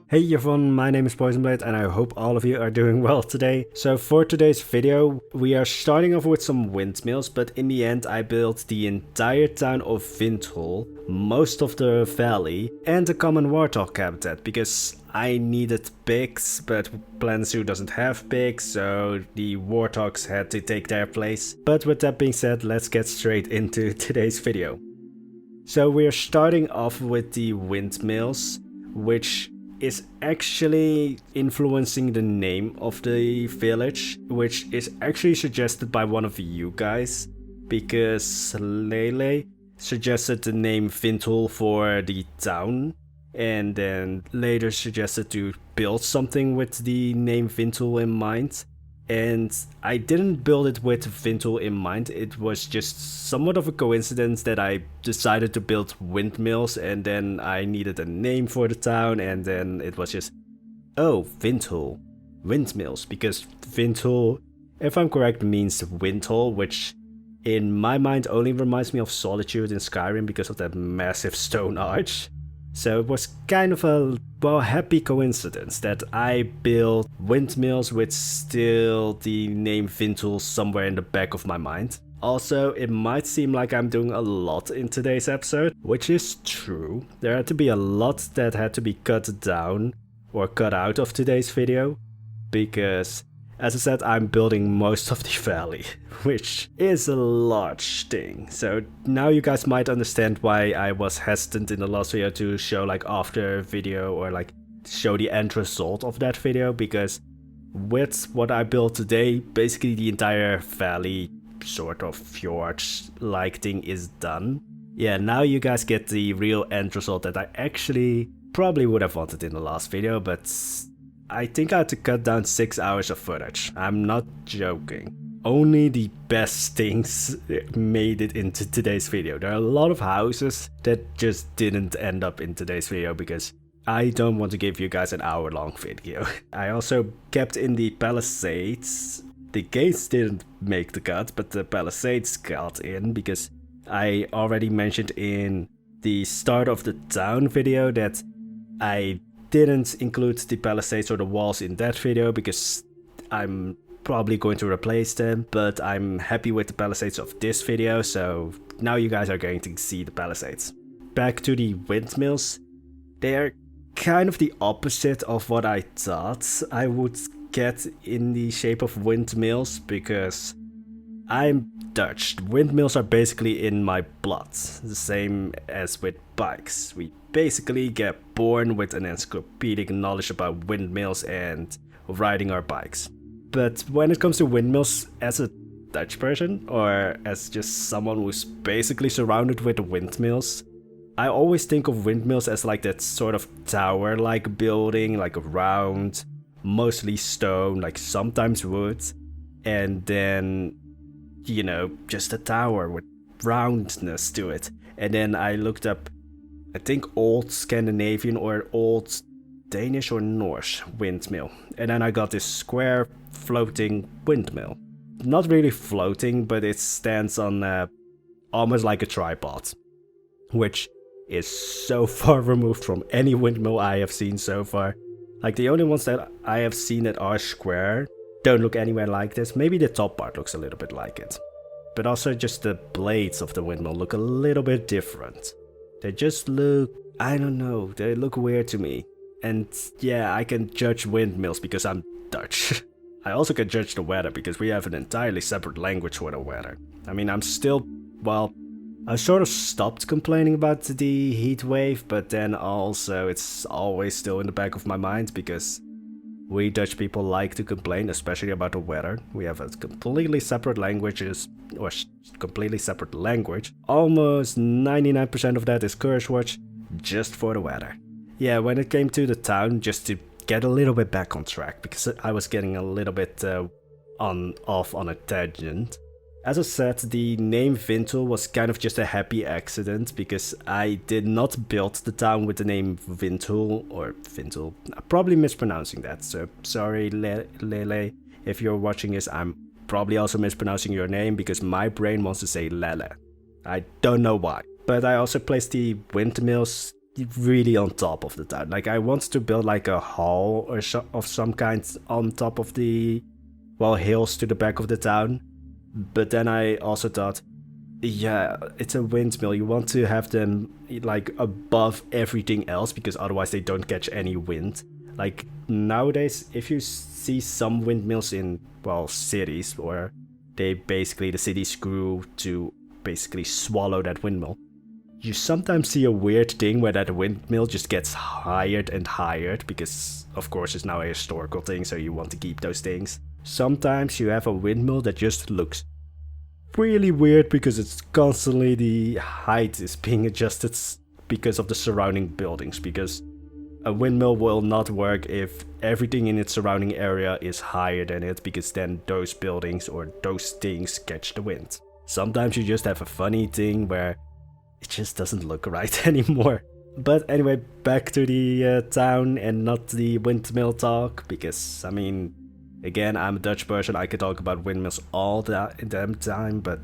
Hey everyone, my name is Poisonblade and I hope all of you are doing well today. So for today's video, we are starting off with some windmills, but in the end I built the entire town of Vindhull, most of the valley, and the Common Warthog habitat, because I needed pigs, but Planet Zoo doesn't have pigs, so the Warthogs had to take their place. But with that being said, let's get straight into today's video. So we are starting off with the windmills, which is actually influencing the name of the village, which is actually suggested by one of you guys, because Lele suggested the name Vindhull for the town, and then later suggested to build something with the name Vindhull in mind. And I didn't build it with Vindhull in mind, it was just somewhat of a coincidence that I decided to build windmills and then I needed a name for the town, and then it was just, oh, Vindhull, windmills, because Vindhull, if I'm correct, means windhole, which in my mind only reminds me of Solitude in Skyrim because of that massive stone arch. So it was kind of a, well, happy coincidence that I built windmills with still the name Vindhull somewhere in the back of my mind. Also, it might seem like I'm doing a lot in today's episode, which is true. There had to be a lot that had to be cut down or cut out of today's video, because as I said, I'm building most of the valley, which is a large thing. So now you guys might understand why I was hesitant in the last video to show like after video or like show the end result of that video, because with what I built today, basically the entire valley sort of fjord-like thing is done. Yeah, now you guys get the real end result that I actually probably would have wanted in the last video, but I think I had to cut down 6 hours of footage. I'm not joking. Only the best things made it into today's video. There are a lot of houses that just didn't end up in today's video because I don't want to give you guys an hour-long video. I also kept in the palisades. The gates didn't make the cut, but the palisades got in because I already mentioned in the start of the town video that I didn't include the palisades or the walls in that video because I'm probably going to replace them, but I'm happy with the palisades of this video, so now you guys are going to see the palisades. Back to the windmills. They're kind of the opposite of what I thought I would get in the shape of windmills, because I'm Dutch. Windmills are basically in my blood, the same as with bikes. We basically get born with an encyclopedic knowledge about windmills and riding our bikes. But when it comes to windmills, as a Dutch person, or as just someone who's basically surrounded with windmills, I always think of windmills as like that sort of tower-like building, like a round, mostly stone, like sometimes wood, and then, you know, just a tower with roundness to it. And then I looked up, I think, old Scandinavian or old Danish or Norse windmill. And then I got this square floating windmill. Not really floating, but it stands on almost like a tripod, which is so far removed from any windmill I have seen so far. Like the only ones that I have seen that are square don't look anywhere like this. Maybe the top part looks a little bit like it. But also just the blades of the windmill look a little bit different. They just look, I don't know, they look weird to me. And yeah, I can judge windmills because I'm Dutch. I also can judge the weather because we have an entirely separate language for the weather. I mean, I'm still, well, I sort of stopped complaining about the heat wave, but then also it's always still in the back of my mind because we Dutch people like to complain, especially about the weather. We have a completely separate languages, or completely separate language. Almost 99% of that is curse words, just for the weather. Yeah, when it came to the town, just to get a little bit back on track, because I was getting a little bit off on a tangent. As I said, the name Vindhull was kind of just a happy accident because I did not build the town with the name Vindhull or Vindhull. I'm probably mispronouncing that, so sorry Lele. If you're watching this, I'm probably also mispronouncing your name because my brain wants to say Lele. I don't know why. But I also placed the windmills really on top of the town. Like I wanted to build like a hall or of some kind on top of the, well, hills to the back of the town. But then I also thought, yeah, it's a windmill. You want to have them like above everything else because otherwise they don't catch any wind. Like nowadays, if you see some windmills in, well, cities, or the cities grew to basically swallow that windmill, you sometimes see a weird thing where that windmill just gets higher and higher because, of course, it's now a historical thing, so you want to keep those things. Sometimes you have a windmill that just looks really weird because it's constantly, the height is being adjusted because of the surrounding buildings, because a windmill will not work if everything in its surrounding area is higher than it, because then those buildings or those things catch the wind. Sometimes you just have a funny thing where it just doesn't look right anymore. But anyway, back to the town and not the windmill talk, because I mean, again, I'm a Dutch person, I could talk about windmills all the damn time, but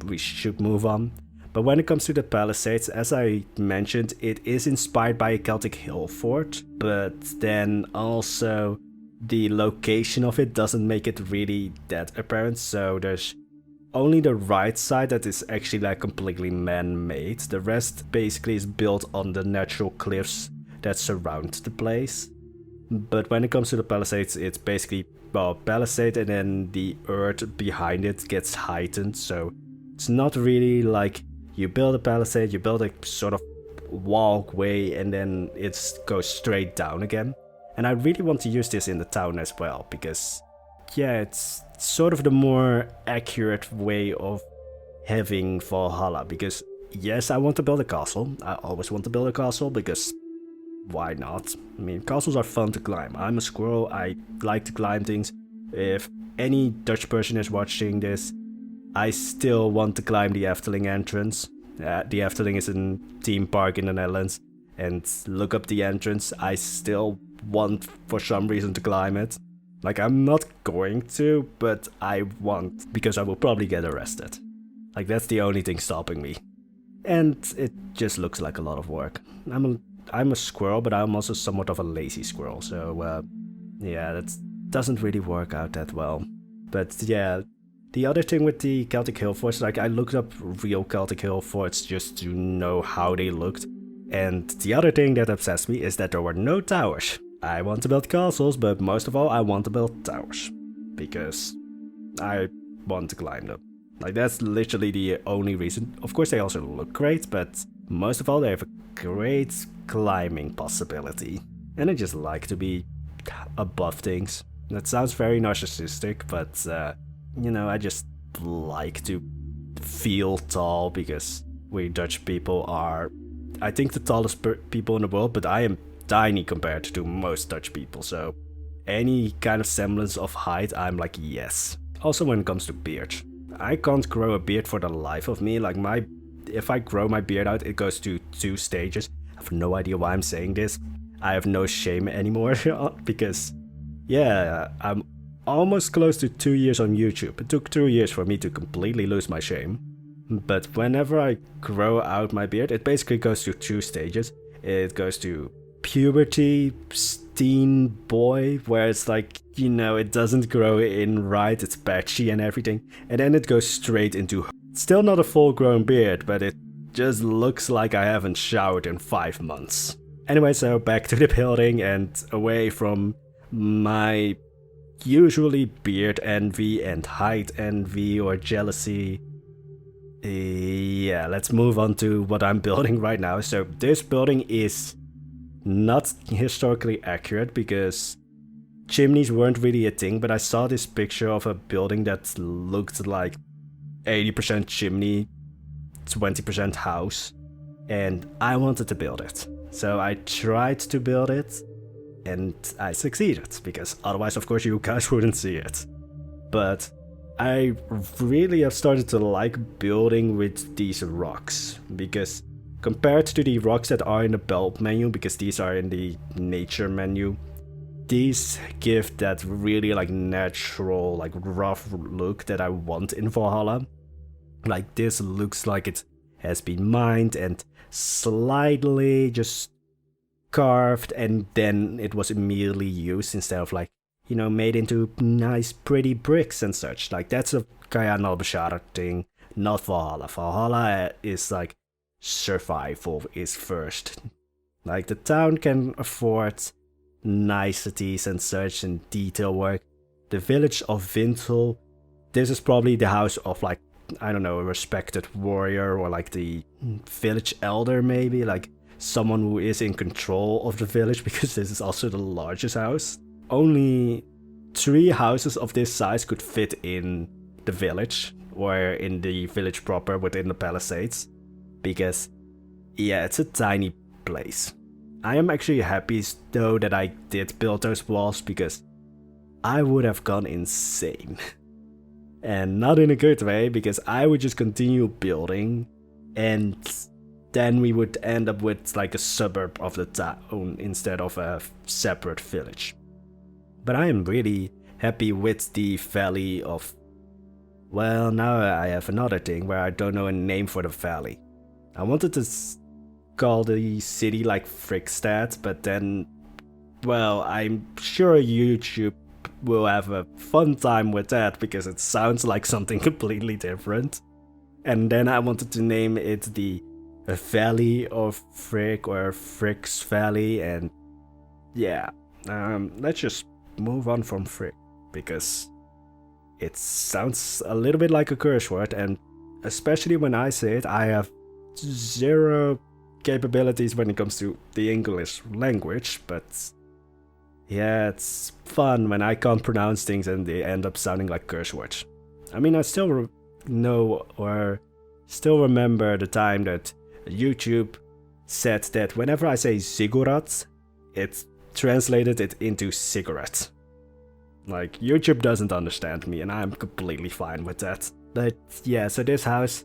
we should move on. But when it comes to the palisades, as I mentioned, it is inspired by a Celtic hill fort, but then also the location of it doesn't make it really that apparent, so there's only the right side that is actually like completely man-made. The rest basically is built on the natural cliffs that surround the place. But when it comes to the palisades, it's basically, well, palisade and then the earth behind it gets heightened, so it's not really like you build a palisade, you build a sort of walkway, and then it goes straight down again. And I really want to use this in the town as well, because yeah, it's sort of the more accurate way of having Valhalla, because yes, I want to build a castle. I always want to build a castle because why not? I mean, castles are fun to climb. I'm a squirrel, I like to climb things. If any Dutch person is watching this, I still want to climb the Efteling entrance. The Efteling is a theme park in the Netherlands, and look up the entrance. I still want for some reason to climb it. Like, I'm not going to, but I want, because I will probably get arrested. Like, that's the only thing stopping me. And it just looks like a lot of work. I'm a squirrel, but I'm also somewhat of a lazy squirrel, so yeah, that doesn't really work out that well. But yeah, the other thing with the Celtic hill forts, like I looked up real Celtic hill forts just to know how they looked, and the other thing that obsessed me is that there were no towers. I want to build castles, but most of all I want to build towers, because I want to climb them. Like, that's literally the only reason. Of course they also look great, but most of all they have a great climbing possibility. And I just like to be above things. That sounds very narcissistic, but you know, I just like to feel tall, because we Dutch people are, I think, the tallest people in the world, but I am tiny compared to most Dutch people, so any kind of semblance of height, I'm like, yes. Also when it comes to beard, I can't grow a beard for the life of me. Like, if I grow my beard out, it goes to 2 stages. I have no idea why I'm saying this. I have no shame anymore, because yeah, I'm almost close to 2 years on YouTube. It took 2 years for me to completely lose my shame. But whenever I grow out my beard, it basically goes to 2 stages. It goes to puberty, teen boy, where it's like, you know, it doesn't grow in right, it's patchy and everything. And then it goes straight into, still not a full grown beard, but it just looks like I haven't showered in 5 months. Anyway, so back to the building and away from my usually beard envy and height envy or jealousy. Yeah, let's move on to what I'm building right now. So this building is not historically accurate because chimneys weren't really a thing, but I saw this picture of a building that looked like 80% chimney, 20% house, and I wanted to build it. So I tried to build it, and I succeeded, because otherwise, of course, you guys wouldn't see it. But I really have started to like building with these rocks, because compared to the rocks that are in the build menu, because these are in the nature menu, these give that really like natural, like rough look that I want in Valhalla. Like, this looks like it has been mined and slightly just carved, and then it was immediately used instead of like, you know, made into nice pretty bricks and such. Like that's a Kayan al thing, not Valhalla. Valhalla is like survival is first. Like the town can afford niceties and such and detail work. The village of Vindhull, this is probably the house of like, I don't know, a respected warrior or like the village elder maybe, like someone who is in control of the village, because this is also the largest house. Only 3 houses of this size could fit in the village or in the village proper within the palisades, because yeah, it's a tiny place. I am actually happy though that I did build those walls, because I would have gone insane. And not in a good way, because I would just continue building and then we would end up with like a suburb of the town instead of a separate village. But I am really happy with the valley of... Well, now I have another thing where I don't know a name for the valley. I wanted to call the city like Frickstad, but then, well, I'm sure YouTube will have a fun time with that because it sounds like something completely different. And then I wanted to name it the Valley of Frick or Frick's Valley, and yeah, let's just move on from Frick because it sounds a little bit like a curse word, and especially when I say it, I have 0 capabilities when it comes to the English language, but yeah, it's fun when I can't pronounce things and they end up sounding like curse words. I mean, I still know or still remember the time that YouTube said that whenever I say ziggurat, it translated it into cigarette. Like, YouTube doesn't understand me and I'm completely fine with that. But yeah, so this house,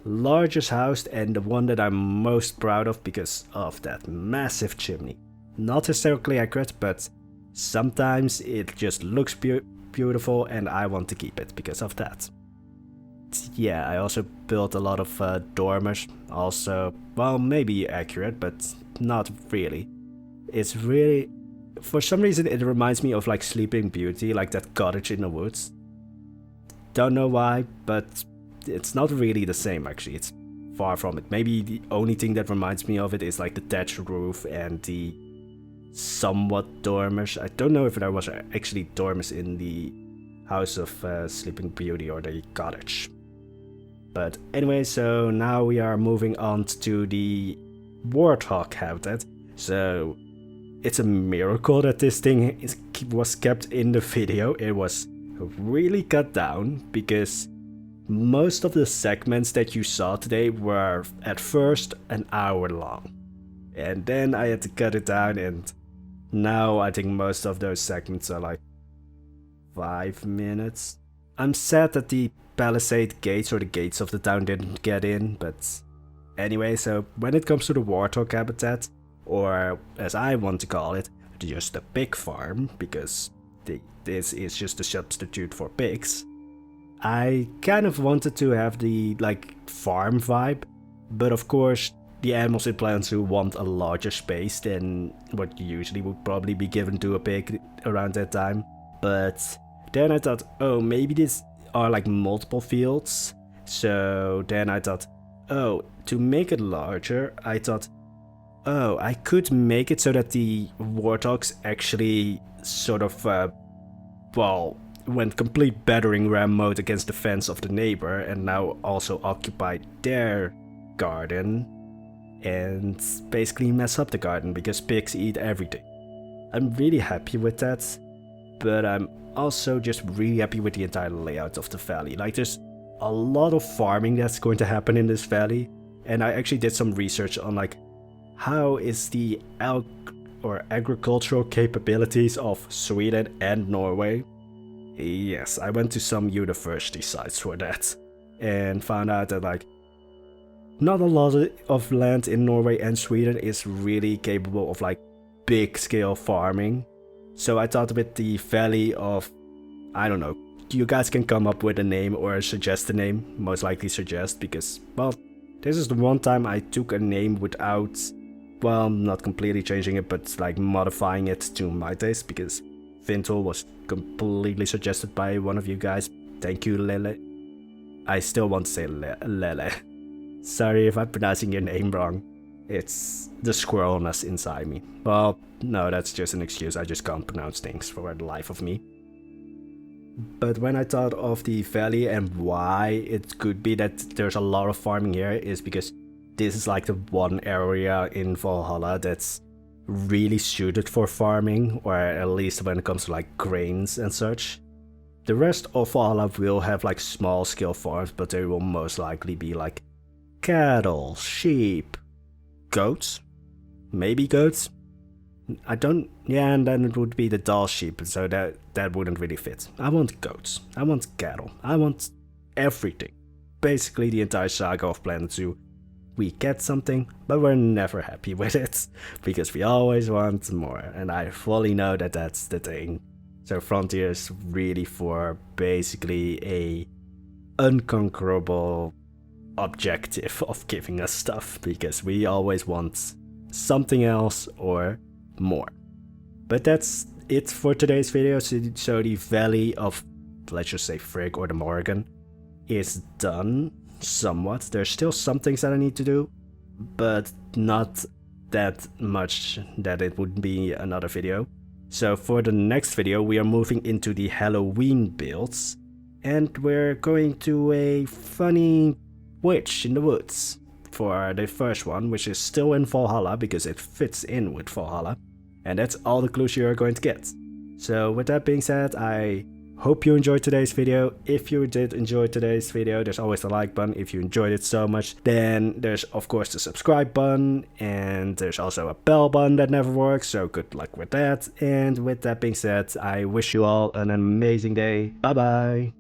largest house and the one that I'm most proud of because of that massive chimney. Not historically accurate, but sometimes it just looks beautiful and I want to keep it because of that. Yeah, I also built a lot of dormers, also, well, maybe accurate, but not really. It's really, for some reason it reminds me of like Sleeping Beauty, like that cottage in the woods. Don't know why, but it's not really the same actually, it's far from it. Maybe the only thing that reminds me of it is like the thatched roof and the somewhat dormers. I don't know if there was actually dormers in the house of Sleeping Beauty or the cottage. But anyway, so now we are moving on to the Warthog habitat. So it's a miracle that this thing was kept in the video. It was really cut down because most of the segments that you saw today were at first an hour long. And then I had to cut it down, and now I think most of those segments are like 5 minutes. I'm sad that the palisade gates or the gates of the town didn't get in, but anyway, so when it comes to the Warthog habitat, or as I want to call it, just a pig farm, because this is just a substitute for pigs, I kind of wanted to have the like farm vibe, but of course the animals and plants who want a larger space than what usually would probably be given to a pig around that time. But then I thought, oh, maybe these are like multiple fields. So then I thought, oh, to make it larger, I thought, oh, I could make it so that the warthogs actually sort of, well, went complete battering ram mode against the fence of the neighbor and now also occupied their garden and basically mess up the garden because pigs eat everything. I'm really happy with that, but I'm also just really happy with the entire layout of the valley. Like, there's a lot of farming that's going to happen in this valley, and I actually did some research on like how is the agricultural capabilities of Sweden and Norway. Yes, I went to some university sites for that and found out that like not a lot of land in Norway and Sweden is really capable of like big scale farming. So I thought with the valley of, I don't know, you guys can come up with a name or suggest a name, most likely suggest, because, well, This is the one time I took a name without, well, not completely changing it, but like modifying it to my taste, because Vindhull was completely suggested by one of you guys. Thank you, Lele. I still want to say Lele. Sorry if I'm pronouncing your name wrong. It's the squirrelness inside me. Well, no, that's just an excuse. I just can't pronounce things for the life of me. But when I thought of the valley and why it could be that there's a lot of farming here is because this is like the one area in Valhalla that's really suited for farming, or at least when it comes to like grains and such. The rest of Valhalla will have like small scale farms, but they will most likely be like cattle, sheep, goats, maybe goats. Yeah, and then it would be the Dall sheep, so that wouldn't really fit. I want goats, I want cattle, I want everything. Basically the entire saga of Planet Zoo. We get something, but we're never happy with it, because we always want more, and I fully know that that's the thing. So Frontier is really for basically a unconquerable objective of giving us stuff, because we always want something else or more. But that's it for today's video. So the Valley of, let's just say, Frigg or the Morgan is done somewhat. There's still some things that I need to do, but not that much that it would be another video. So for the next video we are moving into the Halloween builds, and we're going to a funny witch in the woods for the first one, which is still in Valhalla because it fits in with Valhalla, and that's all the clues you're going to get. So with that being said, I hope you enjoyed today's video. If you did enjoy today's video, there's always the like button. If you enjoyed it so much, then there's of course the subscribe button, and there's also a bell button that never works, so good luck with that. And with that being said, I wish you all an amazing day. Bye bye.